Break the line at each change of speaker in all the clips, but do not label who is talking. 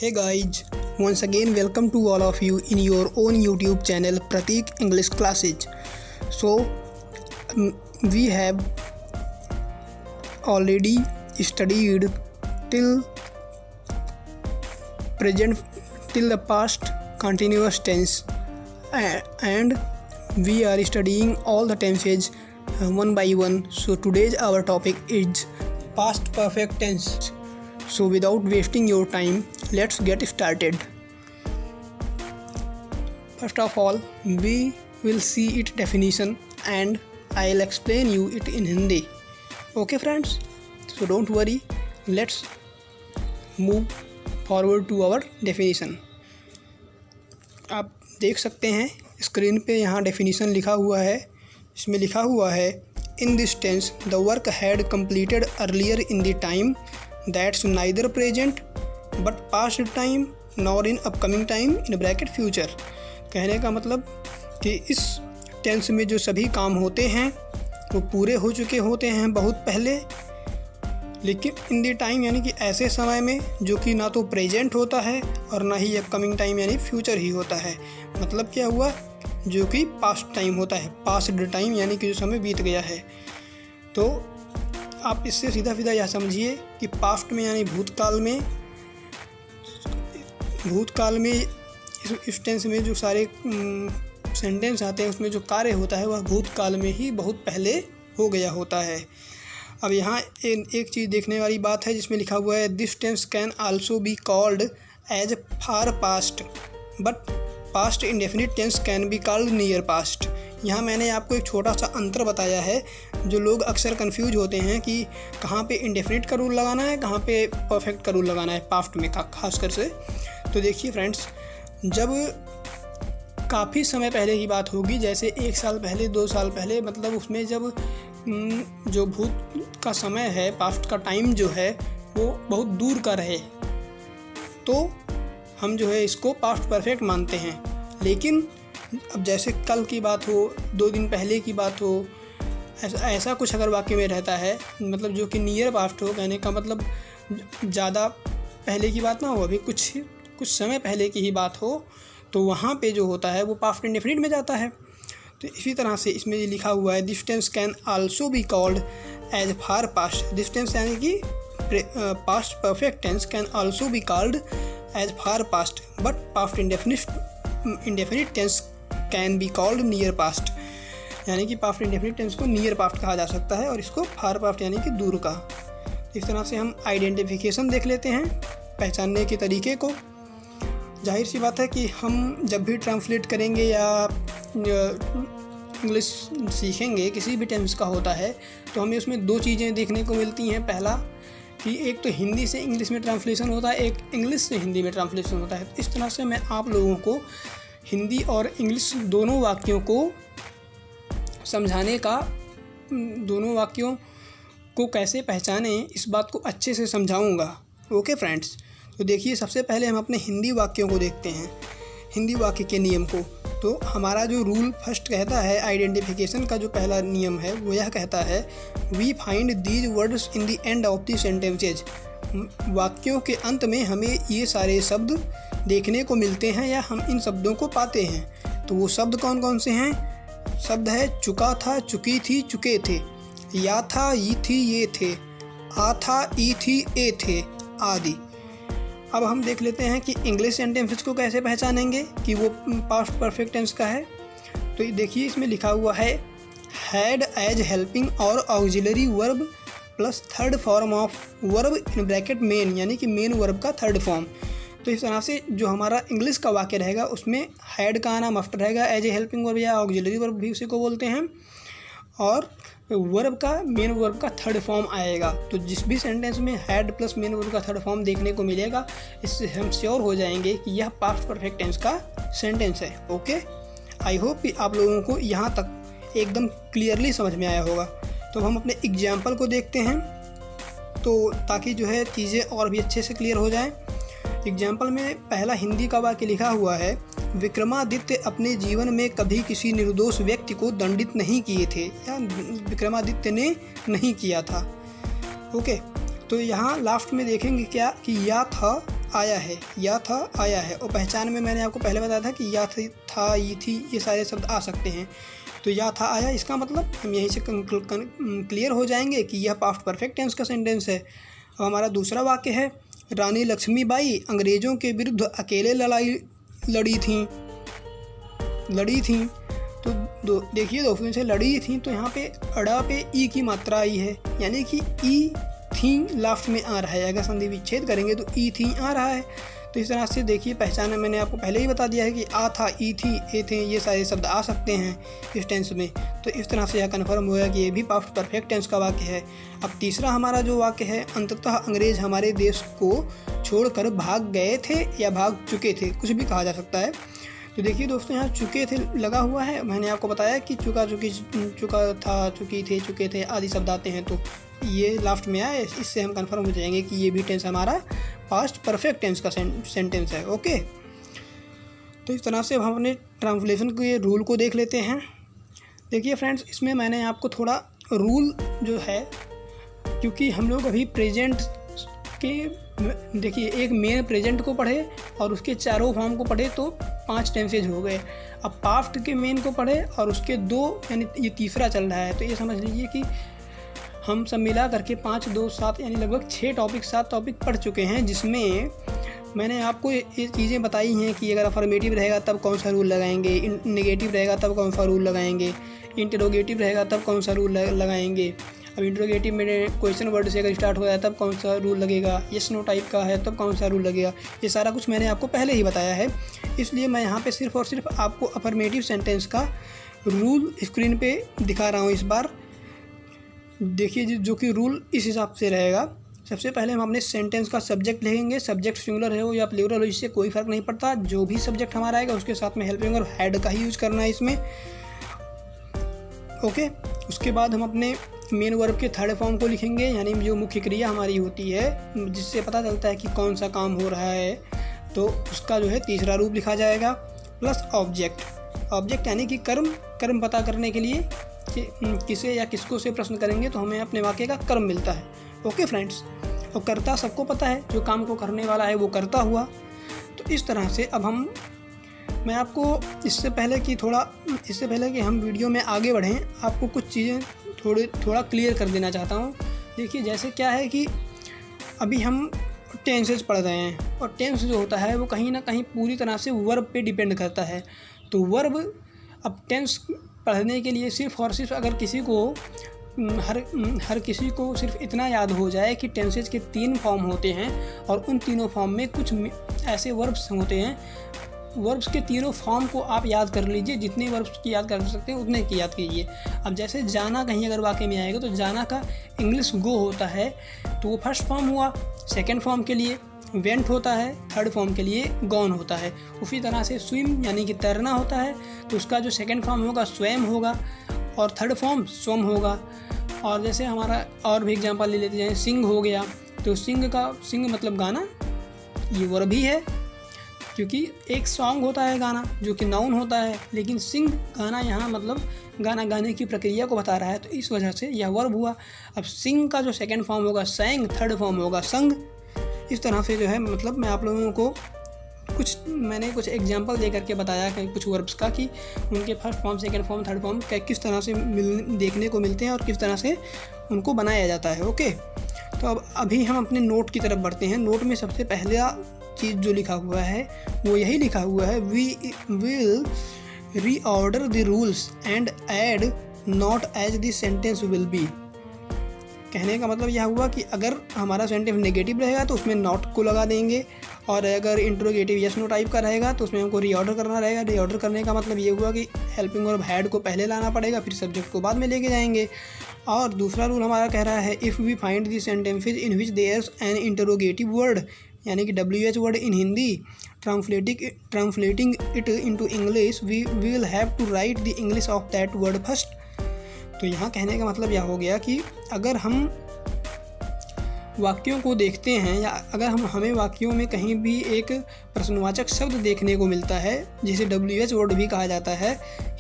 Hey guys, once again welcome to all of you in your own YouTube channel Pratik English Classes. So we have already studied till present till the past continuous tense and we are studying all the tenses one by one. So today's our topic is past perfect tense. So without wasting your time, let's get started. First of all, we will see its definition and I'll explain you it in Hindi. Okay friends? So don't worry, let's move forward to our definition. आप देख सकते हैं screen पे यहाँ definition लिखा हुआ है. इसमें लिखा हुआ है in this tense the work had completed earlier in the time that's neither present but past time nor in upcoming time in bracket future. कहने का मतलब कि इस टेंस में जो सभी काम होते हैं वो पूरे हो चुके होते हैं बहुत पहले, लेकिन इन दी टाइम यानी कि ऐसे समय में जो कि ना तो प्रेजेंट होता है और ना ही अपकमिंग टाइम यानी फ्यूचर ही होता है. मतलब क्या हुआ, जो कि पास्ट टाइम होता है, पास्ट टाइम यानी कि जो समय बीत गया है. तो आप इससे सीधा सीधा यह समझिए कि पास्ट में यानी भूतकाल में इस टेंस में जो सारे सेंटेंस आते हैं उसमें जो कार्य होता है वह भूतकाल में ही बहुत पहले हो गया होता है. अब यहाँ एक चीज़ देखने वाली बात है जिसमें लिखा हुआ है this tense can also be called as far past but past indefinite tense can be called near past. यहाँ मैंने आपको एक छोटा सा अंतर बताया है. जो लोग अक्सर कंफ्यूज होते हैं कि कहाँ पे इंडेफिनिट का रूल लगाना है, कहाँ पे परफेक्ट का रूल लगाना है पास्ट में खासकर से. तो देखिए फ्रेंड्स, जब काफ़ी समय पहले की बात होगी, जैसे 1 साल पहले 2 साल पहले, मतलब उसमें जब जो भूत का समय है, पास्ट का टाइम जो है वो बहुत दूर का रहे तो हम जो है इसको पास्ट परफेक्ट मानते हैं. लेकिन अब जैसे कल की बात हो, 2 दिन पहले की बात हो, ऐसा कुछ अगर वाक्य में रहता है, मतलब जो कि नियर पास्ट हो, कहने का मतलब ज़्यादा पहले की बात ना हो, अभी कुछ समय पहले की ही बात हो, तो वहाँ पे जो होता है वो पास्ट इंडेफिनिट में जाता है. तो इसी तरह से इसमें ये लिखा हुआ है this tense can also be called as far past. This tense यानी कि past perfect tense can also be called as far past but past indefinite tense can be called near past. यानी कि पास्ट इंडेफिनिट टेंस को near past कहा जा सकता है और इसको फार पास्ट यानी कि दूर का. इस तरह से हम आइडेंटिफिकेशन देख लेते हैं, पहचानने के तरीके को. जाहिर सी बात है कि हम जब भी ट्रांसलेट करेंगे या इंग्लिश सीखेंगे, किसी भी टेंस का होता है, तो हमें उसमें 2 चीज़ें देखने को मिलती हैं. पहला कि एक तो हिंदी से इंग्लिश में ट्रांसलेशन होता है, एक इंग्लिश से हिंदी में ट्रांसलेशन होता है. इस तरह से मैं आप लोगों को हिंदी और इंग्लिश दोनों वाक्यों को समझाने का, दोनों वाक्यों को कैसे पहचानें इस बात को अच्छे से समझाऊंगा. ओके फ्रेंड्स, तो देखिए सबसे पहले हम अपने हिंदी वाक्यों को देखते हैं, हिंदी वाक्य के नियम को. तो हमारा जो रूल फर्स्ट कहता है, आइडेंटिफिकेशन का जो पहला नियम है वो यह कहता है we find these words in the end of the sentences. वाक्यों के अंत में हमें ये सारे शब्द देखने को मिलते हैं या हम इन शब्दों को पाते हैं. तो वो शब्द कौन कौन से हैं? शब्द है चुका था, चुकी थी, चुके थे, या था, ये थी, ये थे, आ था, ई थी, ए थे आदि. अब हम देख लेते हैं कि इंग्लिश सेंटेंसेस को कैसे पहचानेंगे कि वो पास्ट परफेक्ट टेंस का है. तो देखिए इसमें लिखा हुआ है हैड एज हेल्पिंग और auxiliary verb plus third form of verb in bracket main, यानी कि मेन वर्ब का थर्ड फॉर्म. तो इस तरह से जो हमारा इंग्लिश का वाक्य रहेगा उसमें हैड का आना मस्ट रहेगा, एज ए हेल्पिंग वर्ब या ऑक्सिलरी वर्ब भी उसी को बोलते हैं, और वर्ब का मेन वर्ब का थर्ड फॉर्म आएगा. तो जिस भी सेंटेंस में हैड प्लस मेन वर्ब का थर्ड फॉर्म देखने को मिलेगा, इससे हम श्योर हो जाएंगे कि यह पास्ट परफेक्ट टेंस का सेंटेंस है. ओके, आई होप कि आप लोगों को यहाँ तक एकदम क्लियरली समझ में आया होगा. तो हम अपने एग्जाम्पल को देखते हैं तो ताकि जो है चीज़ें और भी अच्छे से क्लियर हो जाएँ. एग्जाम्पल में पहला हिंदी का वाक्य लिखा हुआ है विक्रमादित्य अपने जीवन में कभी किसी निर्दोष व्यक्ति को दंडित नहीं किए थे, या विक्रमादित्य ने नहीं किया था. ओके, तो यहाँ लास्ट में देखेंगे क्या कि या था आया है, या था आया है। और पहचान में मैंने आपको पहले बताया था कि या था, ये थी, ये सारे शब्द आ सकते हैं। तो या था आया, इसका मतलब हम यहीं से क्लियर हो जाएंगे कि यह पास्ट परफेक्ट टेंस का सेंटेंस है। अब हमारा दूसरा वाक्य है, रानी लक्ष्मीबाई अंग्रेज़ों के विरुद्ध अकेले लड़ी थीं। तो देखिए दोस्तों, से लड़ी थी तो यहाँ पे अड़ा पे ई की मात्रा आई है, यानी कि ई थी लास्ट में आ रहा है। अगर संधि विच्छेद करेंगे तो ई थी आ रहा है। तो इस तरह से देखिए, पहचान में मैंने आपको पहले ही बता दिया है कि आ था, ई थी, ए थे, ये सारे शब्द आ सकते हैं इस टेंस में। तो इस तरह से यह कन्फर्म हुआ कि ये भी पास्ट परफेक्ट टेंस का वाक्य है। अब तीसरा हमारा जो वाक्य है, अंततः अंग्रेज हमारे देश को छोड़कर भाग गए थे या भाग चुके थे, कुछ भी कहा जा सकता है। तो देखिए दोस्तों, यहाँ चुके थे लगा हुआ है। मैंने आपको बताया कि चुका था, चुकी थे, चुके थे आदि शब्द आते हैं, तो ये लास्ट में आए, इससे हम कंफर्म हो जाएंगे कि ये भी टेंस हमारा पास्ट परफेक्ट टेंस का सेंटेंस है। ओके, तो इस तरह से हम अपने ट्रांसलेशन के रूल को देख लेते हैं। देखिए फ्रेंड्स, इसमें मैंने आपको थोड़ा रूल जो है, क्योंकि हम लोग अभी प्रेजेंट के, देखिए, एक मेन प्रेजेंट को पढ़े और उसके चारों फॉर्म को पढ़े तो 5 टेंसेज हो गए। अब पास्ट के मेन को पढ़े और उसके 2, यानी ये तीसरा चल रहा है। तो ये समझ लीजिए कि हम सब मिला करके 5, 2, 7 यानी लगभग 7 टॉपिक पढ़ चुके हैं, जिसमें मैंने आपको ये चीज़ें बताई हैं कि अगर अफर्मेटिव रहेगा तब कौन सा रूल लगाएंगे, नेगेटिव रहेगा तब कौन सा रूल लगाएंगे, इंटरोगेटिव रहेगा तब कौन सा रूल लगाएंगे। अब इंटरोगेटिव में क्वेश्चन वर्ड से अगर स्टार्ट हो जाए तब कौन सा रूल लगेगा, यस नो टाइप का है तब कौन सा रूल लगेगा। ये सारा कुछ मैंने आपको पहले ही बताया है, इसलिए मैं यहाँ पे सिर्फ और सिर्फ आपको अफर्मेटिव सेंटेंस का रूल स्क्रीन पे दिखा रहा हूँ इस बार। देखिए, जो कि रूल इस हिसाब से रहेगा। सबसे पहले हम अपने सेंटेंस का सब्जेक्ट लिखेंगे। सब्जेक्ट सिंगुलर हो या प्लूरल हो, इससे कोई फ़र्क नहीं पड़ता। जो भी सब्जेक्ट हमारा आएगा उसके साथ में हेल्पिंग और हैड का ही यूज़ करना है इसमें। ओके, उसके बाद हम अपने मेन वर्ब के थर्ड फॉर्म को लिखेंगे, यानी जो मुख्य क्रिया हमारी होती है, जिससे पता चलता है कि कौन सा काम हो रहा है, तो उसका जो है तीसरा रूप लिखा जाएगा। प्लस ऑब्जेक्ट यानी कि कर्म पता करने के लिए कि किसे या किसको से प्रश्न करेंगे तो हमें अपने वाक्य का कर्म मिलता है। ओके फ्रेंड्स, और कर्ता सबको पता है, जो काम को करने वाला है वो कर्ता हुआ। तो इस तरह से अब मैं आपको इससे पहले कि हम वीडियो में आगे बढ़ें, आपको कुछ चीज़ें थोड़ा क्लियर कर देना चाहता हूँ। देखिए, जैसे क्या है कि अभी हम टेंसेज पढ़ रहे हैं, और टेंस जो होता है वो कहीं ना कहीं पूरी तरह से वर्ब पे डिपेंड करता है। तो वर्ब, अब टेंस पढ़ने के लिए सिर्फ और सिर्फ अगर किसी को हर किसी को सिर्फ इतना याद हो जाए कि टेंसेज के 3 फॉर्म होते हैं और उन तीनों फॉर्म में कुछ ऐसे वर्ब्स होते हैं। वर्ब्स के तीनों फॉर्म को आप याद कर लीजिए, जितने वर्ब्स की याद कर सकते हैं उतने की याद कीजिए। अब जैसे जाना कहीं अगर वाक्य में आएगा तो जाना का इंग्लिश गो होता है, तो वो फर्स्ट फॉर्म हुआ। सेकंड फॉर्म के लिए वेंट होता है, थर्ड फॉर्म के लिए गॉन होता है। उसी तरह से स्विम यानी कि तैरना होता है, तो उसका जो सेकंड फॉर्म होगा स्वयं होगा और थर्ड फॉर्म स्वम होगा। और जैसे हमारा और भी एग्जांपल ले लेते हैं, सिंग हो गया, तो सिंग मतलब गाना, ये वर्ब ही है, क्योंकि एक सॉन्ग होता है गाना जो कि नाउन होता है, लेकिन सिंग गाना यहाँ मतलब गाना गाने की प्रक्रिया को बता रहा है, तो इस वजह से यह वर्ब हुआ। अब सिंग का जो सेकंड फॉर्म होगा सैंग, थर्ड फॉर्म होगा संग। इस तरह से जो है मतलब मैं आप लोगों को मैंने कुछ एग्जांपल दे करके बताया कि कुछ वर्ब्स का कि उनके first form, second form, third form किस तरह से देखने को मिलते हैं और किस तरह से उनको बनाया जाता है। ओके, तो अब अभी हम अपने नोट की तरफ बढ़ते हैं। नोट में सबसे पहला चीज़ जो लिखा हुआ है वो यही लिखा हुआ है, we will reorder the rules and add not as the sentence will be. कहने का मतलब यह हुआ कि अगर हमारा सेंटेंस नेगेटिव रहेगा तो उसमें नॉट को लगा देंगे, और अगर इंट्रोगेटिव यस नो टाइप का रहेगा तो उसमें हमको रीऑर्डर करना रहेगा। रीऑर्डर करने का मतलब ये हुआ कि हेल्पिंग वर्ब हैड को पहले लाना पड़ेगा, फिर सब्जेक्ट को बाद में लेके जाएंगे। और दूसरा रूल हमारा कह रहा है, if we find the sentences in which there's an interrogative word, यानी कि WH word in Hindi, translating it into English, we will have to write the English of that word first. तो यहाँ कहने का मतलब यह हो गया कि अगर हम वाक्यों को देखते हैं या अगर हमें वाक्यों में कहीं भी एक प्रश्नवाचक शब्द देखने को मिलता है, जिसे WH वर्ड भी कहा जाता है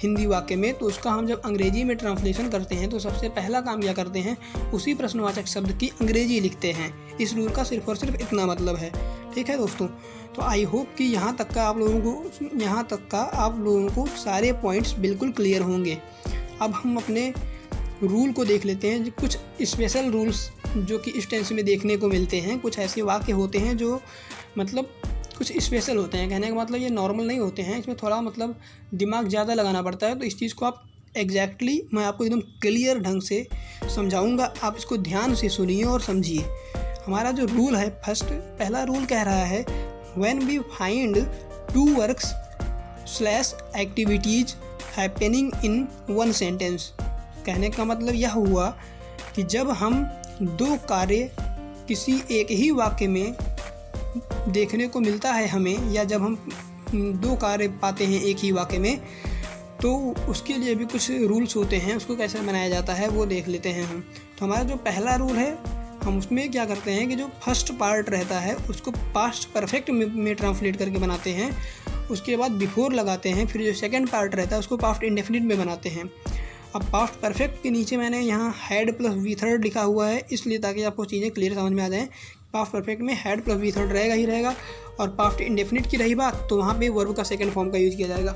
हिंदी वाक्य में, तो उसका हम जब अंग्रेजी में ट्रांसलेशन करते हैं तो सबसे पहला काम क्या करते हैं, उसी प्रश्नवाचक शब्द की अंग्रेजी लिखते हैं। इस रूल का सिर्फ और सिर्फ इतना मतलब है। ठीक है दोस्तों। तो आई होप कि यहाँ तक का आप लोगों को सारे पॉइंट्स बिल्कुल क्लियर होंगे। अब हम अपने रूल को देख लेते हैं। कुछ स्पेशल रूल्स जो कि इस टेंस में देखने को मिलते हैं, कुछ ऐसे वाक्य होते हैं जो मतलब कुछ स्पेशल होते हैं। कहने का मतलब ये नॉर्मल नहीं होते हैं, इसमें थोड़ा मतलब दिमाग ज़्यादा लगाना पड़ता है। तो इस चीज़ को आप एग्जैक्टली मैं आपको एकदम क्लियर ढंग से समझाऊंगा, आप इसको ध्यान से सुनिए और समझिए। हमारा जो रूल है पहला रूल कह रहा है when we find two works / activities happening in one sentence. कहने का मतलब यह हुआ कि जब हम दो कार्य किसी एक ही वाक्य में देखने को मिलता है हमें, या जब हम दो कार्य पाते हैं एक ही वाक्य में, तो उसके लिए भी कुछ रूल्स होते हैं। उसको कैसे बनाया जाता है वो देख लेते हैं हम। तो हमारा जो पहला रूल है, हम उसमें क्या करते हैं कि जो फर्स्ट पार्ट रहता है उसको पास्ट परफेक्ट में ट्रांसलेट करके बनाते हैं। उसके बाद बिफोर लगाते हैं। फिर जो सेकंड पार्ट रहता है उसको पास्ट इंडेफिनिट में बनाते हैं। अब पास्ट परफेक्ट के नीचे मैंने यहाँ हैड प्लस वी थर्ड लिखा हुआ है, इसलिए ताकि आपको चीज़ें क्लियर समझ में आ जाएँ। पास्ट परफेक्ट में हैड प्लस वी थर्ड रहेगा ही रहेगा, और पास्ट इंडेफिनिट की रही बात तो वहाँ पे वर्ब का सेकंड फॉर्म का यूज़ किया जाएगा।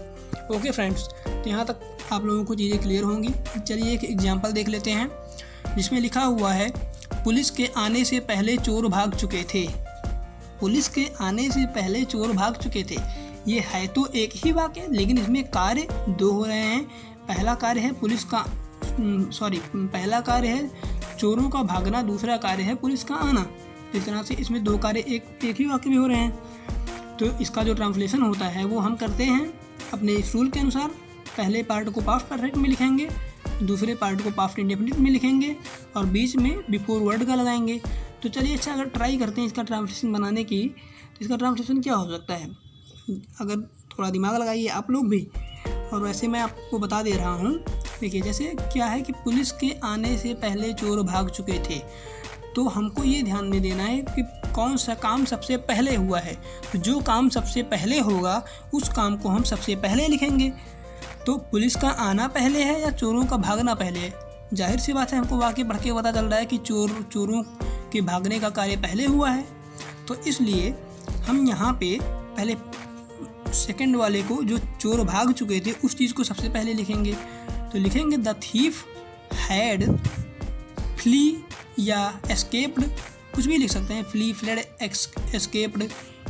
ओके फ्रेंड्स, तो यहाँ तक आप लोगों को चीज़ें क्लियर होंगी। चलिए एक एग्जाम्पल देख लेते हैं जिसमें लिखा हुआ है पुलिस के आने से पहले चोर भाग चुके थे। पुलिस के आने से पहले चोर भाग चुके थे। ये है तो एक ही वाक्य, लेकिन इसमें कार्य दो हो रहे हैं। पहला कार्य है पहला कार्य है चोरों का भागना, दूसरा कार्य है पुलिस का आना। इस तरह से इसमें दो कार्य एक ही वाक्य में हो रहे हैं। तो इसका जो ट्रांसलेशन होता है वो हम करते हैं अपने इस रूल के अनुसार। पहले पार्ट को पास्ट परफेक्ट में लिखेंगे, दूसरे पार्ट को पास्ट इंडेफिनिट में लिखेंगे, और बीच में बिफोर वर्ड का लगाएंगे। तो चलिए अच्छा, अगर ट्राई करते हैं इसका ट्रांसलेशन बनाने की, तो इसका ट्रांसलेशन क्या हो सकता है। अगर थोड़ा दिमाग लगाइए आप लोग भी, और वैसे मैं आपको बता दे रहा हूँ। देखिए जैसे क्या है कि पुलिस के आने से पहले चोर भाग चुके थे, तो हमको ये ध्यान में देना है कि कौन सा काम सबसे पहले हुआ है। तो जो काम सबसे पहले होगा उस काम को हम सबसे पहले लिखेंगे। तो पुलिस का आना पहले है या चोरों का भागना पहले है। जाहिर सी बात है, हमको वाक्य पढ़ के पता चल रहा है कि चोरों के भागने का कार्य पहले हुआ है। तो इसलिए हम यहाँ पे पहले सेकंड वाले को, जो चोर भाग चुके थे, उस चीज़ को सबसे पहले लिखेंगे। तो लिखेंगे द थीफ हैड फ्ली या एस्केप्ड, कुछ भी लिख सकते हैं। फ्ली, फ्लेड, एस्केप्ड,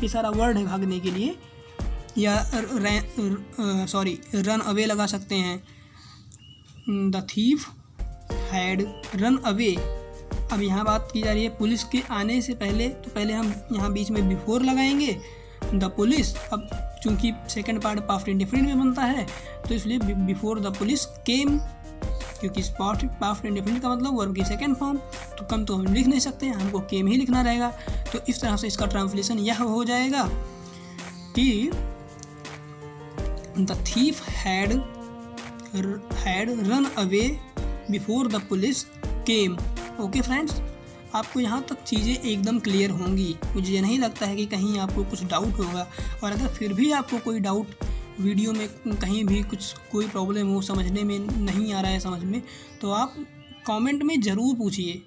ये सारा वर्ड है भागने के लिए। या रन अवे लगा सकते हैं। The thief had run away. अब यहाँ बात की जा रही है पुलिस के आने से पहले, तो पहले हम यहाँ बीच में बिफोर लगाएंगे द पुलिस। अब चूंकि सेकंड पार्ट पास्ट इंडेफिनिट में बनता है, तो इसलिए बिफोर द पुलिस केम, क्योंकि पास्ट इंडेफिनिट का मतलब वर्ब की सेकंड फॉर्म। तो कम तो हम लिख नहीं सकते, हमको केम ही लिखना रहेगा। तो इस तरह से इसका ट्रांसलेशन यह हो जाएगा कि the thief had run away before the police came. Okay friends, आपको यहाँ तक चीज़ें एकदम क्लियर होंगी। मुझे नहीं लगता है कि कहीं आपको कुछ डाउट होगा, और अगर फिर भी आपको कोई डाउट वीडियो में कहीं भी कोई प्रॉब्लम हो, समझने में नहीं आ रहा है समझ में, तो आप कमेंट में ज़रूर पूछिए।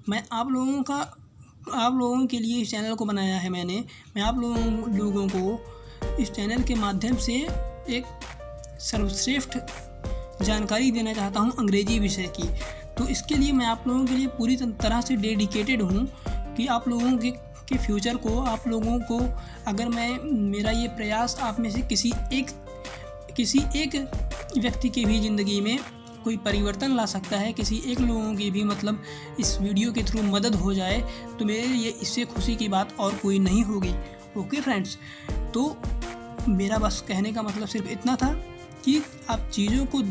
मैं आप लोगों के लिए इस चैनल को बनाया है मैंने। मैं आप लोगों को इस चैनल के माध्यम से एक सर्वश्रेष्ठ जानकारी देना चाहता हूँ अंग्रेजी विषय की। तो इसके लिए मैं आप लोगों के लिए पूरी तरह से डेडिकेटेड हूँ कि आप लोगों के फ्यूचर को, आप लोगों को, अगर मेरा ये प्रयास आप में से किसी एक व्यक्ति की भी ज़िंदगी में कोई परिवर्तन ला सकता है, किसी एक लोगों की भी मतलब इस वीडियो के थ्रू मदद हो जाए, तो मेरे लिए इससे खुशी की बात और कोई नहीं होगी। ओके फ्रेंड्स, तो मेरा बस कहने का मतलब सिर्फ इतना था कि आप चीज़ों को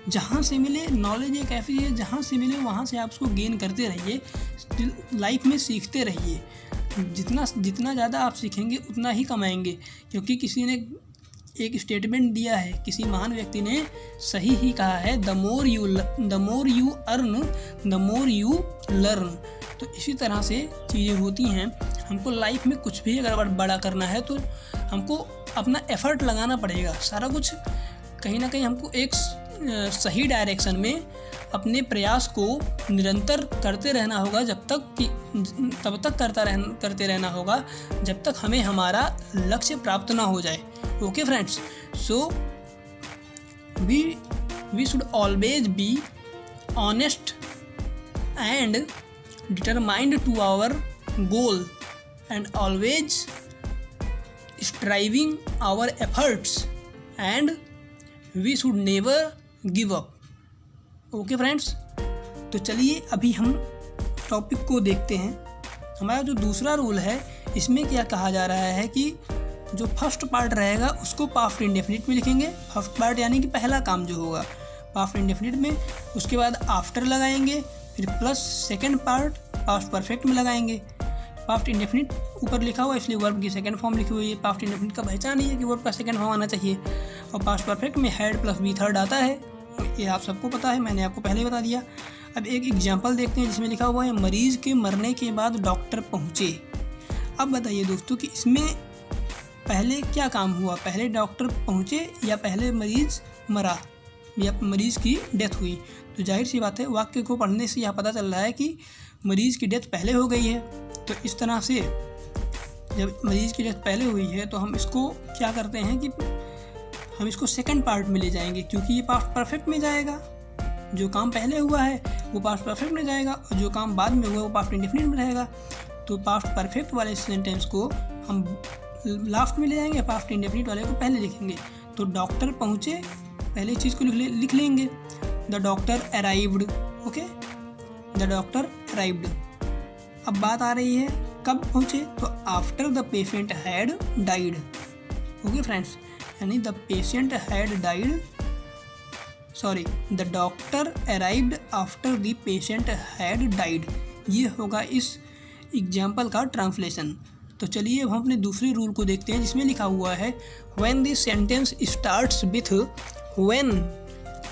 जहाँ से मिले, नॉलेज एक ऐसी है जहाँ से मिले वहाँ से आप उसको गेन करते रहिए, लाइफ में सीखते रहिए। जितना ज़्यादा आप सीखेंगे उतना ही कमाएंगे, क्योंकि किसी ने एक स्टेटमेंट दिया है, किसी महान व्यक्ति ने सही ही कहा है, the more you earn the more you learn. तो इसी तरह से चीज़ें होती हैं। हमको लाइफ में कुछ भी अगर बड़ा करना है तो हमको अपना एफर्ट लगाना पड़ेगा। सारा कुछ कहीं ना कहीं हमको एक सही डायरेक्शन में अपने प्रयास को निरंतर करते रहना होगा, तब तक करते रहना होगा जब तक हमें हमारा लक्ष्य प्राप्त ना हो जाए। Okay friends, so we should always be honest and determined to our goal and always striving our efforts and we should never give up. Okay friends, तो चलिए अभी हम टॉपिक को देखते हैं। हमारा जो दूसरा रूल है इसमें क्या कहा जा रहा है कि जो फर्स्ट पार्ट रहेगा उसको पास्ट इंडेफिनिट में लिखेंगे। फर्स्ट पार्ट यानी कि पहला काम जो होगा पास्ट इंडेफिनिट में, उसके बाद आफ्टर लगाएंगे, फिर plus second part past perfect में लगाएंगे। पास्ट इंडेफिनिट ऊपर लिखा हुआ इसलिए वर्ब की सेकंड फॉर्म लिखी हुई है। पास्ट इंडेफिनिट का पहचान ही है कि वर्ब का सेकंड फॉर्म आना चाहिए, और पास्ट परफेक्ट में हैड प्लस बी थर्ड आता है। ये आप सबको पता है, मैंने आपको पहले ही बता दिया। अब एक एग्जाम्पल देखते हैं जिसमें लिखा हुआ है मरीज के मरने के बाद डॉक्टर पहुँचे। अब बताइए दोस्तों कि इसमें पहले क्या काम हुआ, पहले डॉक्टर पहुँचे या पहले मरीज़ मरा या मरीज़ की डेथ हुई? तो जाहिर सी बात है वाक्य को पढ़ने से यह पता चल रहा है कि मरीज़ की डेथ पहले हो गई है। तो इस तरह से जब मरीज़ की डेथ पहले हुई है तो हम इसको क्या करते हैं कि हम इसको सेकंड पार्ट में ले जाएंगे, क्योंकि ये पास्ट परफेक्ट में जाएगा। जो काम पहले हुआ है वो पास्ट परफेक्ट में जाएगा और जो काम बाद में हुआ वो पास्ट इंडेफिनिट में रहेगा। तो पास्ट परफेक्ट वाले सेंटेंस को हम लास्ट में ले जाएंगे, पास्ट इंडेफिनिट वाले को पहले लिखेंगे। तो डॉक्टर पहुँचे पहले चीज़ को लिख लेंगे, the doctor arrived. Okay, the doctor arrived. अब बात आ रही है कब पहुँचे, तो after the patient had died. Okay friends, यानी the patient had died, sorry the doctor arrived after the patient had died. ये होगा इस एग्जाम्पल का ट्रांसलेशन। तो चलिए अब हम अपने दूसरे रूल को देखते हैं जिसमें लिखा हुआ है when the sentence starts with when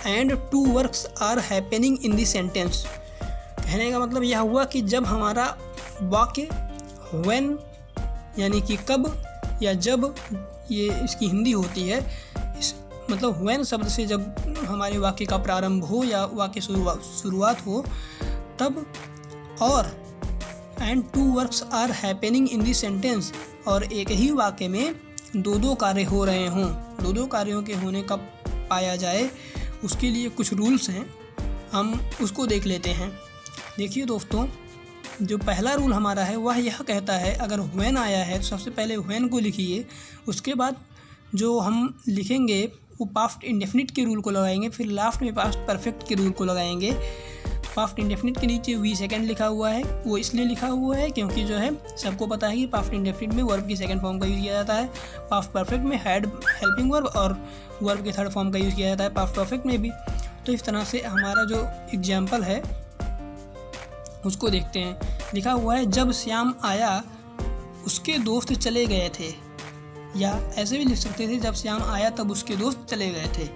and two works are happening in the sentence. कहने का मतलब यह हुआ कि जब हमारा वाक्य व्हेन यानी कि कब या जब, ये इसकी हिंदी होती है, मतलब व्हेन शब्द से जब हमारे वाक्य का प्रारंभ हो या वाक्य शुरुआत हो तब, और and two works are happening in the sentence, और एक ही वाक्य में दो कार्य हो रहे हों। दो कार्यों के होने का पाया जाए उसके लिए कुछ रूल्स हैं, हम उसको देख लेते हैं। देखिए दोस्तों, जो पहला रूल हमारा है वह यह कहता है अगर व्हेन आया है तो सबसे पहले व्हेन को लिखिए, उसके बाद जो हम लिखेंगे वो पास्ट इंडेफिनिट के रूल को लगाएंगे, फिर लास्ट में पास्ट परफेक्ट के रूल को लगाएंगे। पास्ट इंडेफिनिट के नीचे वी सेकंड लिखा हुआ है, वो इसलिए लिखा हुआ है क्योंकि जो है सबको पता है कि पास्ट इंडेफिनिट में वर्ब की सेकंड फॉर्म का यूज़ किया जाता है, पास्ट परफेक्ट में हैड हेल्पिंग वर्ब और वर्ब के थर्ड फॉर्म का यूज़ किया जाता है पास्ट परफेक्ट में भी। तो इस तरह से हमारा जो एग्जाम्पल है उसको देखते हैं। लिखा हुआ है जब श्याम आया उसके दोस्त चले गए थे, या ऐसे भी लिख सकते थे जब श्याम आया तब उसके दोस्त चले गए थे।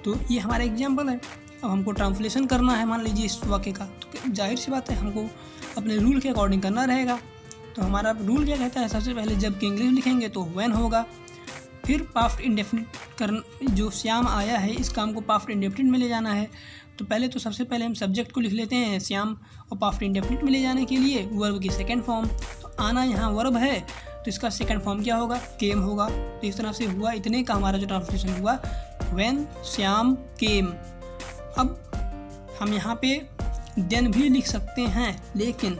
तो ये हमारा एग्जाम्पल है। अब हमको ट्रांसलेशन करना है मान लीजिए इस वाक्य का, तो जाहिर सी बात है हमको अपने रूल के अकॉर्डिंग करना रहेगा। तो हमारा रूल क्या कहता है, सबसे पहले जब कि इंग्लिश लिखेंगे तो व्हेन होगा, फिर पास्ट इंडेफिनिट जो श्याम आया है इस काम को पास्ट इंडेफिनिट में ले जाना है। तो पहले तो सबसे पहले हम सब्जेक्ट को लिख लेते हैं श्याम, और पास्ट इंडेफिनिट में ले जाने के लिए वर्ब की सेकंड फॉर्म। तो आना यहाँ वर्ब है तो इसका सेकंड फॉर्म क्या होगा, केम होगा। तो इस तरह से हुआ, इतने का हमारा जो ट्रांसलेशन हुआ व्हेन श्याम केम। अब हम यहाँ पे देन भी लिख सकते हैं, लेकिन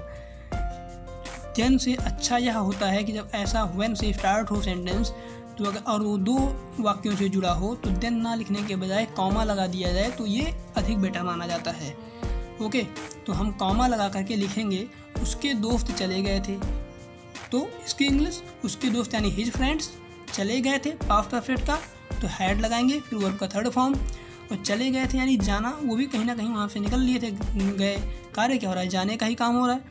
देन से अच्छा यह होता है कि जब ऐसा व्हेन से स्टार्ट हो सेंटेंस तो अगर और वो दो वाक्यों से जुड़ा हो तो देन ना लिखने के बजाय कॉमा लगा दिया जाए तो ये अधिक बेटर माना जाता है। ओके, तो हम कॉमा लगा करके लिखेंगे उसके दोस्त चले गए थे, तो इसकी इंग्लिश उसके दोस्त यानी हिज फ्रेंड्स चले गए थे, पास्ट परफेक्ट का तो हैड लगाएंगे, फिर वर्ब का थर्ड फॉर्म। और चले गए थे यानी जाना, वो भी कहीं ना कहीं वहाँ से निकल लिए थे, गए, कार्य क्या हो रहा है, जाने का ही काम हो रहा है।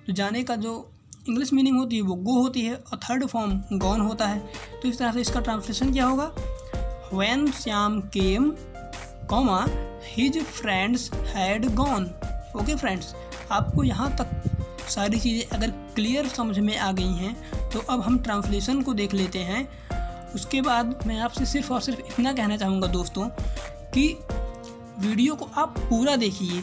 तो जाने का जो इंग्लिश मीनिंग होती है वो गो होती है और थर्ड फॉर्म गॉन होता है। तो इस तरह से इसका ट्रांसलेशन क्या होगा, when Shyam came comma his friends had gone. Okay friends, आपको यहाँ तक सारी चीज़ें अगर क्लियर समझ में आ गई हैं तो अब हम ट्रांसलेशन को देख लेते हैं। उसके बाद मैं आपसे सिर्फ और सिर्फ इतना कहना चाहूँगा दोस्तों कि वीडियो को आप पूरा देखिए,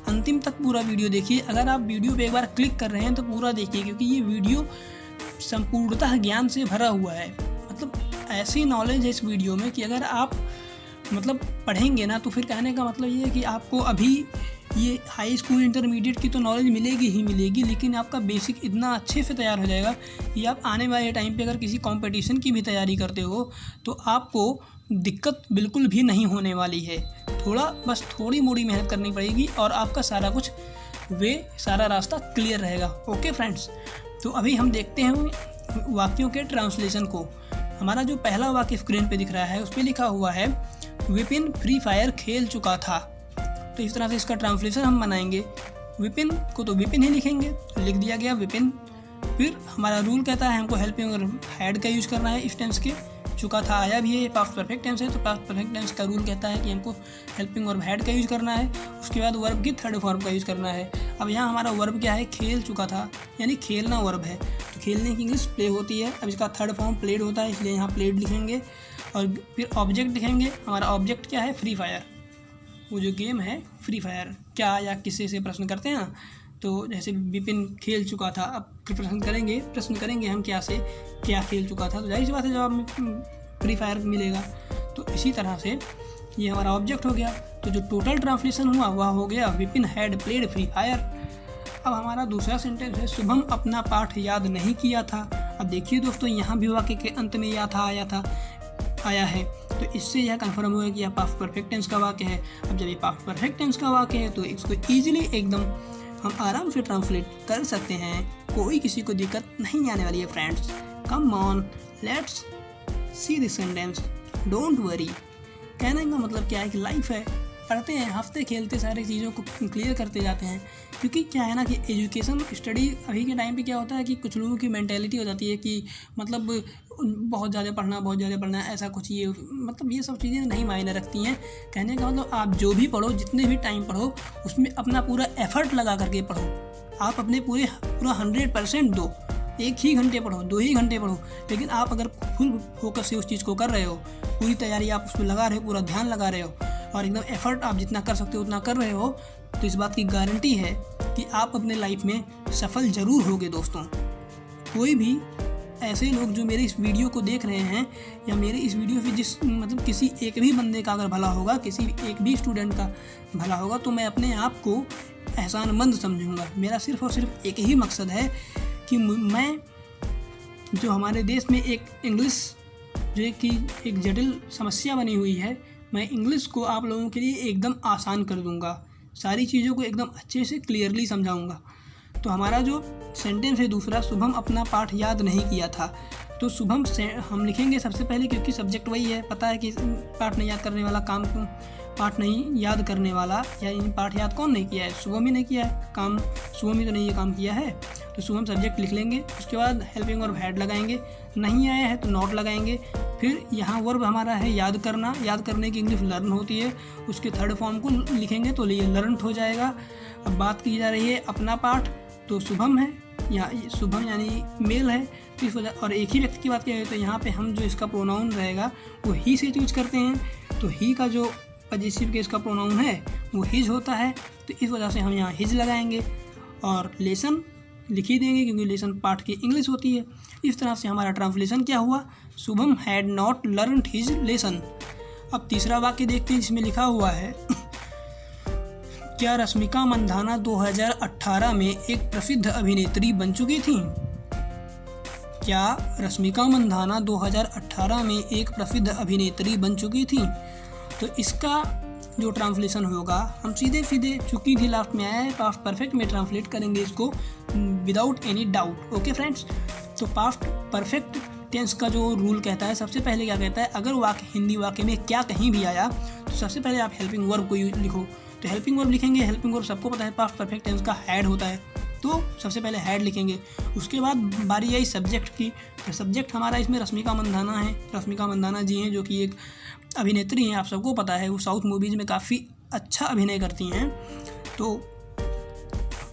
अंतिम तक पूरा वीडियो देखिए। अगर आप वीडियो पे एक बार क्लिक कर रहे हैं तो पूरा देखिए, क्योंकि ये वीडियो संपूर्णतः ज्ञान से भरा हुआ है। मतलब ऐसी नॉलेज है इस वीडियो में कि अगर आप मतलब पढ़ेंगे ना, तो फिर कहने का मतलब ये है कि आपको अभी ये हाई स्कूल इंटरमीडिएट की तो नॉलेज मिलेगी ही मिलेगी, लेकिन आपका बेसिक इतना अच्छे से तैयार हो जाएगा कि आप आने वाले टाइम पे अगर किसी कंपटीशन की भी तैयारी करते हो तो आपको दिक्कत बिल्कुल भी नहीं होने वाली है। बस थोड़ी मोड़ी मेहनत करनी पड़ेगी और आपका सारा रास्ता क्लियर रहेगा। ओके फ्रेंड्स, तो अभी हम देखते हैं वाक्यों के ट्रांसलेशन को। हमारा जो पहला वाक्य स्क्रीन पे दिख रहा है उस पर लिखा हुआ है विपिन फ्री फायर खेल चुका था। तो इस तरह से इसका ट्रांसलेशन हम बनाएंगे। विपिन को तो विपिन ही लिखेंगे, तो लिख दिया गया विपिन। फिर हमारा रूल कहता है हमको हेल्पिंग और हैड का यूज़ करना है इस टेंस के। चुका था आया भी है, ये पास्ट परफेक्ट टेंस है, तो पास्ट परफेक्ट टेंस का रूल कहता है कि हमको हेल्पिंग और हैड का यूज़ करना है। उसके बाद वर्ब की थर्ड फॉर्म का यूज़ करना है। अब यहाँ हमारा वर्ब क्या है, खेल चुका था, यानी खेलना वर्ब है। तो खेलने की इंग्लिश प्ले होती है। अब इसका थर्ड फॉर्म प्लेड होता है, इसलिए यहाँ प्लेड लिखेंगे। और फिर ऑब्जेक्ट लिखेंगे। हमारा ऑब्जेक्ट क्या है, फ्री फायर, वो जो गेम है फ्री फायर। क्या या किससे से प्रश्न करते हैं ना, तो जैसे विपिन खेल चुका था, अब प्रश्न करेंगे हम क्या खेल चुका था, तो जाहिर सी बात है जवाब में फ्री फायर मिलेगा। तो इसी तरह से ये हमारा ऑब्जेक्ट हो गया। तो जो टोटल ट्रांसलेशन हुआ वह हो गया Vipin had played free fire. अब हमारा दूसरा सेंटेंस है शुभम अपना पाठ याद नहीं किया था। अब देखिए दोस्तों, यहाँ भी वाक्य के अंत में आया है, तो इससे यह कंफर्म हुआ कि यह पास्ट परफेक्ट टेंस का वाक्य है। अब जब ये पास्ट परफेक्ट टेंस का वाक्य है तो इसको ईजिली एकदम हम आराम से ट्रांसलेट कर सकते हैं, कोई किसी को दिक्कत नहीं आने वाली है friends. Come on, let's see this sentence, don't worry. कहने का मतलब क्या है कि लाइफ है, पढ़ते हैं, हंसते खेलते सारी चीज़ों को क्लियर करते जाते हैं। क्योंकि क्या है ना कि एजुकेशन स्टडी अभी के टाइम पे क्या होता है कि कुछ लोगों की मेंटेलिटी हो जाती है कि मतलब बहुत ज़्यादा पढ़ना ऐसा कुछ, ये मतलब ये सब चीज़ें नहीं मायने रखती हैं। कहने का मतलब आप जो भी पढ़ो, जितने भी टाइम पढ़ो, उसमें अपना पूरा एफर्ट लगा करके पढ़ो। आप अपने पूरा 100% दो। 1 ही घंटे पढ़ो, 2 ही घंटे पढ़ो, लेकिन आप अगर फुल फोकस से उस चीज़ को कर रहे हो, पूरी तैयारी आप उसमें लगा रहे हो, पूरा ध्यान लगा रहे हो और एकदम एफर्ट आप जितना कर सकते हो उतना कर रहे हो, तो इस बात की गारंटी है कि आप अपने लाइफ में सफल ज़रूर होगे दोस्तों। कोई भी ऐसे लोग जो मेरे इस वीडियो को देख रहे हैं या मेरे इस वीडियो से किसी एक भी बंदे का अगर भला होगा, किसी एक भी स्टूडेंट का भला होगा, तो मैं अपने आप को एहसानमंद समझूंगा। मेरा सिर्फ और सिर्फ एक ही मकसद है कि मैं जो हमारे देश में एक इंग्लिश जो कि एक जटिल समस्या बनी हुई है, मैं इंग्लिश को आप लोगों के लिए एकदम आसान कर दूंगा, सारी चीज़ों को एकदम अच्छे से क्लियरली समझाऊंगा। तो हमारा जो सेंटेंस है दूसरा, शुभम अपना पाठ याद नहीं किया था, तो शुभम से हम लिखेंगे सबसे पहले, क्योंकि सब्जेक्ट वही है। पता है कि पाठ नहीं याद करने वाला पाठ नहीं याद करने वाला या पाठ याद कौन नहीं किया है, शुभम ही नहीं किया है काम, शुभम ही तो नहीं ये काम किया है। तो शुभम सब्जेक्ट लिख लेंगे। उसके बाद हेल्पिंग और हैड लगाएंगे, नहीं आया है तो नॉट लगाएंगे। फिर यहाँ वर्ब हमारा है याद करना, याद करने की इंग्लिश लर्न होती है, उसके थर्ड फॉर्म को लिखेंगे तो ये लर्न हो जाएगा। अब बात की जा रही है अपना पाठ, तो शुभम है, या शुभम यानी मेल है, तो इस वजह, और एक ही व्यक्ति की बात किया जाए तो यहाँ पे हम जो इसका प्रोनाउन रहेगा वो ही से यूज करते हैं। तो ही का जो पजेसिव केस का प्रोनाउन है वो हिज होता है, तो इस वजह से हम यहाँ हिज लगाएंगे और लेसन लिख ही देंगे, क्योंकि लेसन पाठ की इंग्लिश होती है। इस तरह से हमारा ट्रांसलेशन क्या हुआ, Shubham had not learned his lesson. अब तीसरा वाक्य देखते हैं जिसमें लिखा हुआ है क्या रश्मिका मंदाना 2018 में एक प्रसिद्ध अभिनेत्री बन चुकी थी। क्या रश्मिका मंदाना 2018 में एक प्रसिद्ध अभिनेत्री बन चुकी थी। तो इसका जो ट्रांसलेशन होगा, हम सीधे चुकी थी लास्ट में आया है, पास्ट परफेक्ट में ट्रांसलेट करेंगे इसको without any doubt. Okay friends, तो पास्ट परफेक्ट टेंस का जो रूल कहता है, सबसे पहले क्या कहता है, अगर वाक्य हिंदी वाक्य में क्या कहीं भी आया तो सबसे पहले आप हेल्पिंग वर्ब को लिखो। तो हेल्पिंग वर्ब लिखेंगे, हेल्पिंग वर्ब सबको पता है पास्ट परफेक्ट टेंस का हैड होता है, तो सबसे पहले हैड लिखेंगे। उसके बाद बारी आई सब्जेक्ट की, तो सब्जेक्ट हमारा इसमें रश्मिका मंदाना है। रश्मिका मंदाना जी हैं जो कि एक अभिनेत्री हैं, आप सबको पता है, वो साउथ मूवीज़ में काफ़ी अच्छा अभिनय करती हैं, तो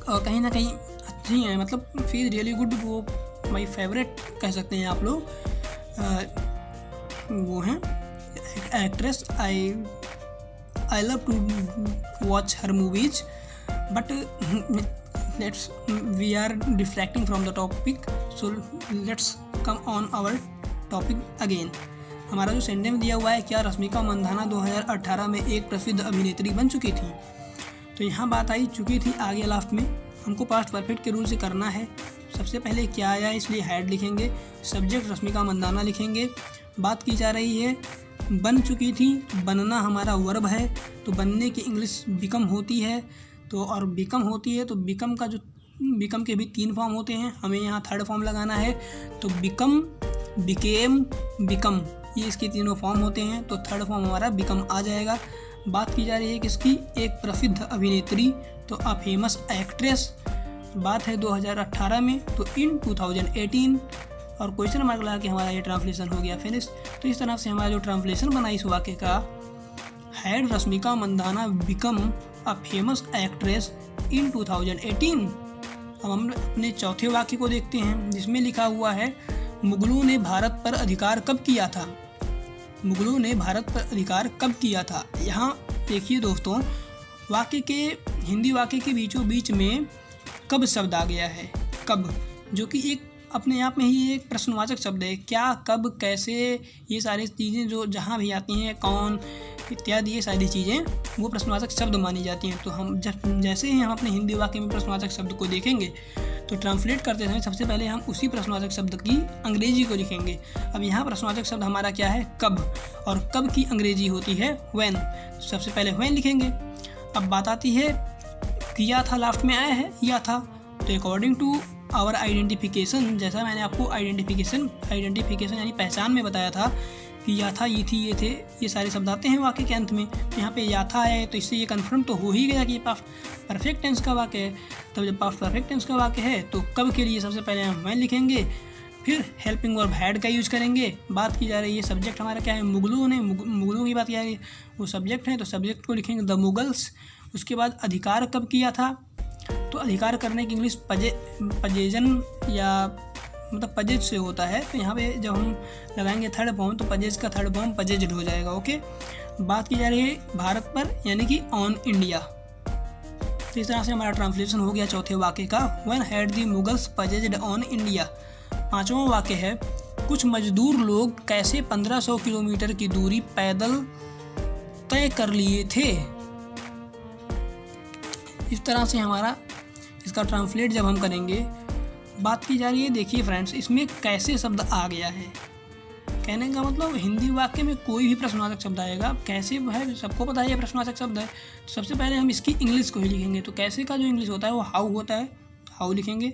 कहीं ना कहीं अच्छी हैं, मतलब शी इज़ रियली गुड, वो माई फेवरेट कह सकते हैं आप लोग। वो हैं actress, I love to watch her movies, but let's we are diffracting from the topic, so let's come on our topic again. हमारा जो सेंटेंस दिया हुआ है, क्या रश्मिका मंदाना 2018 में एक प्रसिद्ध अभिनेत्री बन चुकी थी? तो यहाँ बात आई चुकी थी, आगे लास्ट में हमको पास्ट परफेक्ट के रूल से करना है। सबसे पहले क्या आया, इसलिए हैड लिखेंगे, सब्जेक्ट रश्मिका मंदाना लिखेंगे। बात की जा रही है बन चुकी थी, बनना हमारा वर्ब है, तो बनने की इंग्लिश बिकम होती है, तो और बिकम होती है, तो बिकम का जो बिकम के भी 3 फॉर्म होते हैं, हमें यहाँ थर्ड फॉर्म लगाना है, तो बिकम, बिकेम, बिकम, ये इसके तीनों फॉर्म होते हैं, तो थर्ड फॉर्म हमारा बिकम आ जाएगा। बात की जा रही है किसकी, एक प्रसिद्ध अभिनेत्री, तो अ फेमस एक्ट्रेस। बात है 2018 में, तो इन 2018, और क्वेश्चन मार्क लगा के हमारा ये ट्रांसलेशन हो गया फिनिश। तो इस तरह से हमारा जो ट्रांसलेशन बना इस वाक्य का, had Rashmika Mandanna become a famous actress in 2018। अब हम अपने चौथे वाक्य को देखते हैं, जिसमें लिखा हुआ है मुगलों ने भारत पर अधिकार कब किया था? मुगलों ने भारत पर अधिकार कब किया था? यहाँ देखिए दोस्तों, वाक्य के हिंदी वाक्य के बीचों बीच में कब शब्द आ गया है, कब, जो कि एक अपने आप में ही एक प्रश्नवाचक शब्द है। क्या, कब, कैसे, ये सारी चीज़ें जो जहाँ भी आती हैं, कौन इत्यादि, ये सारी चीज़ें वो प्रश्नवाचक शब्द मानी जाती हैं। तो हम जैसे ही हम अपने हिंदी वाक्य में प्रश्नवाचक शब्द को देखेंगे, तो ट्रांसलेट करते समय सबसे पहले हम उसी प्रश्नवाचक शब्द की अंग्रेजी को लिखेंगे। अब यहाँ प्रश्नवाचक शब्द हमारा क्या है, कब, और कब की अंग्रेजी होती है व्हेन, सबसे पहले व्हेन लिखेंगे। अब बात आती है किया था, लास्ट में आया है या था, तो अकॉर्डिंग टू आवर आइडेंटिफिकेशन, जैसा मैंने आपको आइडेंटिफिकेशन यानी पहचान में बताया था कि या था, ये थी, ये थे, ये सारे शब्द आते हैं वाक्य के अंत में। तो यहाँ पे या था है, तो इससे ये कन्फर्म तो हो ही गया कि ये पास्ट परफेक्ट टेंस का वाक्य है। तब जब पास्ट परफेक्ट टेंस का वाक्य है, तो कब के लिए सबसे पहले हम व्हेन लिखेंगे, फिर हेल्पिंग वर्ब हैड का यूज करेंगे। बात की जा रही है सब्जेक्ट हमारा क्या है, मुगलों ने, मुगलों की बात की जा रही है, वो सब्जेक्ट है, तो सब्जेक्ट को लिखेंगे द मुगल्स। उसके बाद अधिकार कब किया था, तो अधिकार करने की इंग्लिश पजेजन या मतलब पजेज से होता है, तो यहाँ पे जब हम लगाएंगे थर्ड फॉर्म, तो पजेज का थर्ड फॉर्म पजेज हो जाएगा। ओके, बात की जा रही है भारत पर, यानी कि ऑन इंडिया। तो इस तरह से हमारा ट्रांसलेशन हो गया चौथे वाक्य का, when had the Mughals possessed on India. पांचवा वाक्य है कुछ मजदूर लोग कैसे 1500 किलोमीटर की दूरी पैदल तय कर लिए थे। इस तरह से हमारा इसका ट्रांसलेट जब हम करेंगे, बात की जा रही है, देखिए फ्रेंड्स, इसमें कैसे शब्द आ गया है। कहने का मतलब हिंदी वाक्य में कोई भी प्रश्नवाचक शब्द आएगा, कैसे है सबको पता है ये प्रश्नवाचक शब्द है, तो सबसे पहले हम इसकी इंग्लिश को ही लिखेंगे। तो कैसे का जो इंग्लिश होता है वो हाउ होता है, हाउ लिखेंगे।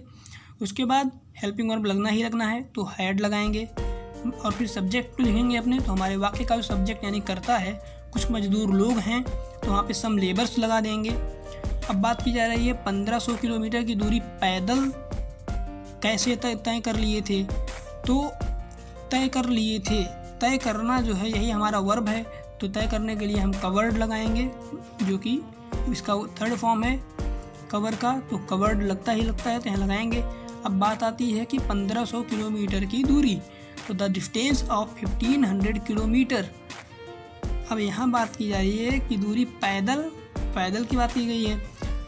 उसके बाद हेल्पिंग वर्ब लगना ही लगना है, तो हैड लगाएंगे, और फिर सब्जेक्ट को लिखेंगे अपने। तो हमारे वाक्य का जो सब्जेक्ट यानी करता है, कुछ मजदूर लोग हैं, तो वहाँ पे सम लेबर्स लगा देंगे। अब बात की जा रही है 1500 किलोमीटर की दूरी पैदल कैसे तय कर लिए थे, तो तय कर लिए थे, तय करना जो है यही हमारा वर्ब है, तो तय करने के लिए हम कवर्ड लगाएंगे, जो कि इसका थर्ड फॉर्म है कवर का, तो कवर्ड लगता ही लगता है, तो यहाँ लगाएंगे। अब बात आती है कि 1500 किलोमीटर की दूरी, तो द डिस्टेंस ऑफ 1500 किलोमीटर। अब यहाँ बात की जा रही है कि दूरी पैदल की बात की गई है,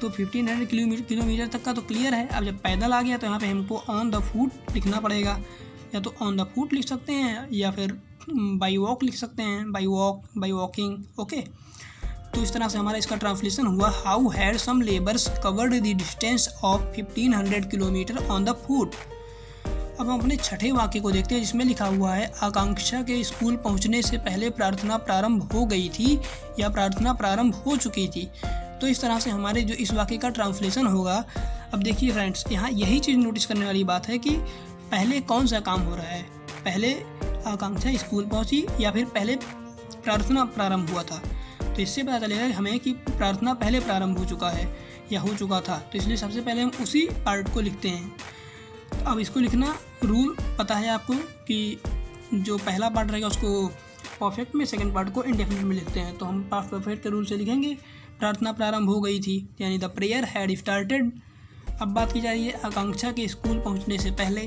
तो 1500 किलोमीटर तक का तो क्लियर है। अब जब पैदल आ गया, तो यहाँ पे हमको ऑन द फुट लिखना पड़ेगा, या तो ऑन द फुट लिख सकते हैं, या फिर बाई वॉक लिख सकते हैं, बाई वॉकिंग। ओके, तो इस तरह से हमारा इसका ट्रांसलेशन हुआ, how had some labours covered the distance of 1500 kilometre on the foot. अब हम अपने छठे वाक्य को देखते हैं, जिसमें लिखा हुआ है आकांक्षा के स्कूल पहुंचने से पहले प्रार्थना प्रारंभ हो गई थी या प्रार्थना प्रारंभ हो चुकी थी। तो इस तरह से हमारे जो इस वाक्य का ट्रांसलेशन होगा। अब देखिए फ्रेंड्स, यहाँ यही चीज़ नोटिस करने वाली बात है कि पहले कौन सा काम हो रहा है, पहले आकांक्षा स्कूल पहुंची या फिर पहले प्रार्थना प्रारंभ हुआ था। तो इससे पता चलेगा हमें कि प्रार्थना पहले प्रारंभ हो चुका है या हो चुका था, तो इसलिए सबसे पहले हम उसी पार्ट को लिखते हैं। तो अब इसको लिखना रूल पता है आपको कि जो पहला पार्ट रहेगा उसको परफेक्ट में, सेकंड पार्ट को इंडेफिनिट में लिखते हैं। तो हम पास्ट परफेक्ट के रूल से लिखेंगे प्रार्थना प्रारंभ हो गई थी, यानी द प्रेयर हैड स्टार्टेड। अब बात की जा रही है आकांक्षा के स्कूल पहुंचने से पहले,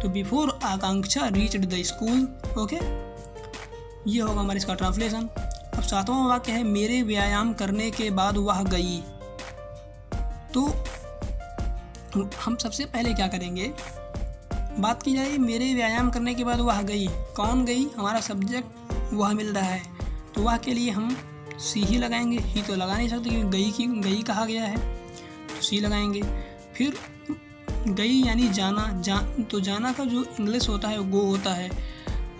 तो before Akanksha reached the school. Okay, ये होगा हमारा इसका ट्रांसलेशन। अब 7वां वाक्य है मेरे व्यायाम करने के बाद वह गई। तो हम सबसे पहले क्या करेंगे, बात की जाए मेरे व्यायाम करने के बाद वह गई, कौन गई, हमारा सब्जेक्ट वह मिल रहा है, तो वह के लिए हम सी ही लगाएंगे। ही तो लगा नहीं सकते क्योंकि गई कहा गया है, तो सी लगाएंगे। फिर गई यानी जाना, तो जाना का जो इंग्लिश होता है वो गो होता है।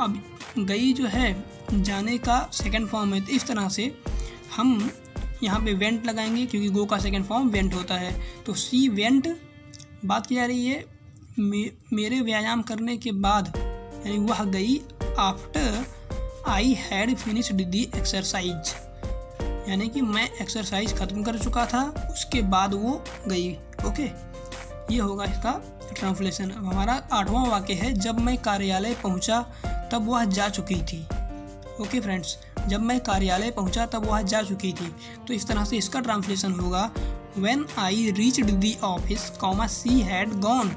अब गई जो है जाने का सेकंड फॉर्म है, तो इस तरह से हम यहाँ पे वेंट लगाएंगे क्योंकि गो का सेकंड फॉर्म वेंट होता है। तो सी वेंट, बात की जा रही है मेरे व्यायाम करने के बाद, यानी वह गई after I had finished the exercise, यानी कि मैं एक्सरसाइज ख़त्म कर चुका था, उसके बाद वो गई। ओके, ये होगा इसका ट्रांसलेशन। अब हमारा 8वां वाक्य है जब मैं कार्यालय पहुंचा तब वह जा चुकी थी। ओके फ्रेंड्स, जब मैं कार्यालय पहुंचा तब वह जा चुकी थी, तो इस तरह से इसका ट्रांसलेशन होगा when I reached the office, she had gone.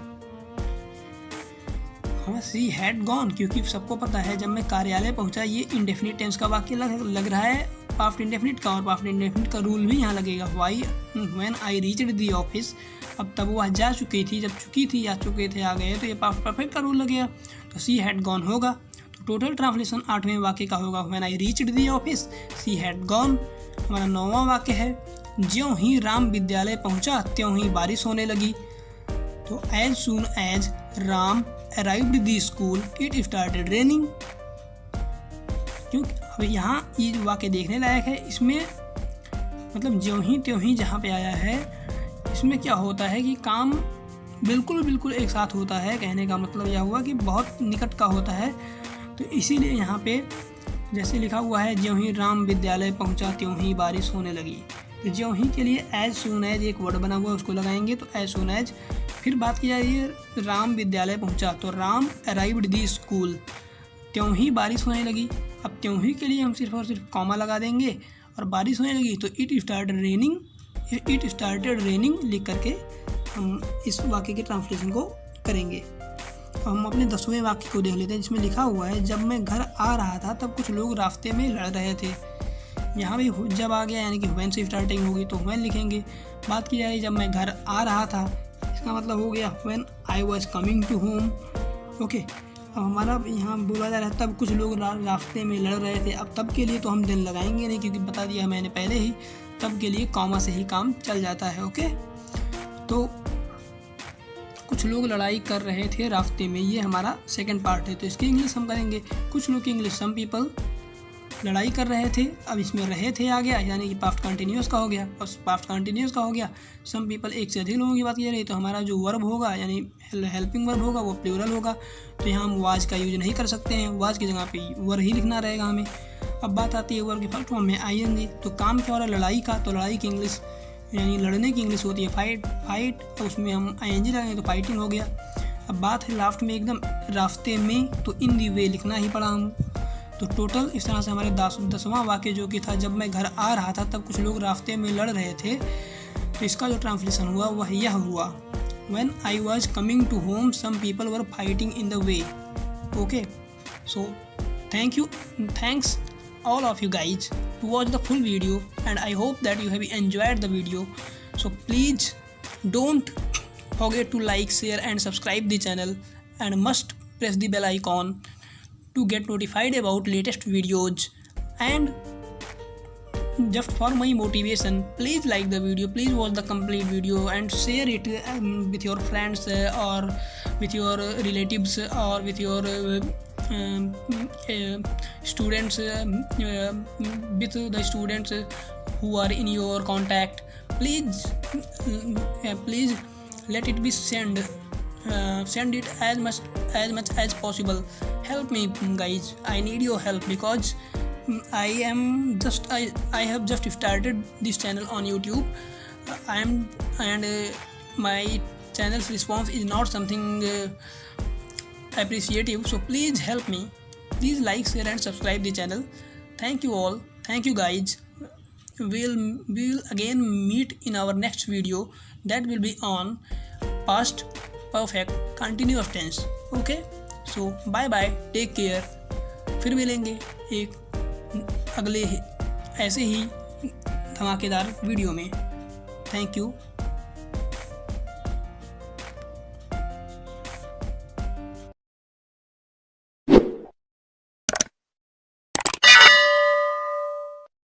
She had gone, क्योंकि सबको पता है जब मैं कार्यालय पहुंचा, ये इंडेफिनिट टेंस का वाक्य लग रहा है, पास्ट इंडेफिनिट का, और पास्ट इंडेफिनिट का रूल भी यहाँ लगेगा। Why when I reached the office, अब तब वह जा चुकी थी, जब चुकी थी या चुके थे आ गए, तो ये पास्ट परफेक्ट का रूल लगेगा, तो शी हैड गॉन होगा। तो टोटल ट्रांसलेशन 8वें वाक्य का होगा when I reached the office she had gone. हमारा 9वां वाक्य है ज्यों ही राम विद्यालय पहुंचा त्यों ही बारिश होने लगी। तो as soon as Ram arrived the school it started raining. क्योंकि अब यहाँ ये जो वाक्य देखने लायक है, इसमें मतलब ज्यों ही त्यों ही जहाँ पे आया है, इसमें क्या होता है कि काम बिल्कुल एक साथ होता है। कहने का मतलब यह हुआ कि बहुत निकट का होता है, तो इसीलिए यहाँ पे जैसे लिखा हुआ है ज्यों ही राम विद्यालय पहुँचा त्यों ही बारिश होने लगी, तो ज्यों ही के लिए एज सून एज एक वर्ड बना हुआ है, उसको लगाएंगे, तो एज सून एज। फिर बात की जा रही है राम विद्यालय पहुँचा, तो राम अराइव्ड द स्कूल, त्यों ही बारिश होने लगी। अब त्यों ही के लिए हम सिर्फ और सिर्फ कॉमा लगा देंगे, और बारिश होने लगी तो इट स्टार्टेड रेनिंग लिख करके हम इस वाक्य के ट्रांसलेशन को करेंगे। हम अपने 10वें वाक्य को देख लेते हैं, जिसमें लिखा हुआ है जब मैं घर आ रहा था तब कुछ लोग रास्ते में लड़ रहे थे। यहाँ भी जब आ गया यानी कि व्हेन से स्टार्टिंग होगी तो व्हेन लिखेंगे। बात की जा रही है जब मैं घर आ रहा था, इसका मतलब हो गया when I was coming to home. Okay, अब हमारा यहाँ बोला जा रहा है तब कुछ लोग रास्ते में लड़ रहे थे। अब तब के लिए तो हम दिन लगाएंगे नहीं, क्योंकि बता दिया मैंने पहले ही, तब के लिए कॉमा से ही काम चल जाता है। ओके, तो कुछ लोग लड़ाई कर रहे थे रास्ते में, ये हमारा सेकंड पार्ट है, तो इसकी इंग्लिश हम करेंगे। कुछ लोग की इंग्लिश सम पीपल लड़ाई कर रहे थे, अब इसमें रहे थे आ गया, यानी कि पास्ट कंटिन्यूस का हो गया, और पास्ट कंटिन्यूस का हो गया। सम पीपल एक से अधिक लोगों की बात की जा रही है, तो हमारा जो वर्ब होगा यानी हेल्पिंग वर्ब होगा वो प्लूरल होगा, तो यहाँ हम वाज का यूज नहीं कर सकते हैं, वाज की जगह पे वर ही लिखना रहेगा हमें। अब बात आती है वर्ब के फर्स्ट फॉर्म में आईएनजी, तो काम क्या हो रहा है लड़ाई का, तो लड़ाई की इंग्लिश यानी लड़ने की इंग्लिश होती है फाइट, तो उसमें हम आईएनजी लगाएंगे तो फाइटिंग हो गया। अब बात है लास्ट में एकदम रास्ते में, तो इन दी वे लिखना ही पड़ा हम। तो टोटल इस तरह से हमारे 10वां वाक्य जो कि था जब मैं घर आ रहा था तब कुछ लोग रास्ते में लड़ रहे थे, तो इसका जो ट्रांसलेशन हुआ वह यह हुआ when I was coming to home some people were fighting in the way. Okay, so thanks all of you guys to watch the full video, and I hope that you have enjoyed the video. So please don't forget to like, share and subscribe the channel, and must press the bell icon to get notified about latest videos. And just for my motivation, please like the video, please watch the complete video and share it with your friends or with your relatives or with your students, with the students who are in your contact. Please let it be send it as much as possible. Help me guys, I need your help, because I have just started this channel on YouTube. My channel's response is not something appreciative, so please help me. Please like, share and subscribe the channel. Thank you all, thank you guys. We'll again meet in our next video, that will be on past perfect continuous tense. Okay, so bye bye, take care. फिर मिलेंगे एक अगले ऐसे ही धमाकेदार video में। Thank you.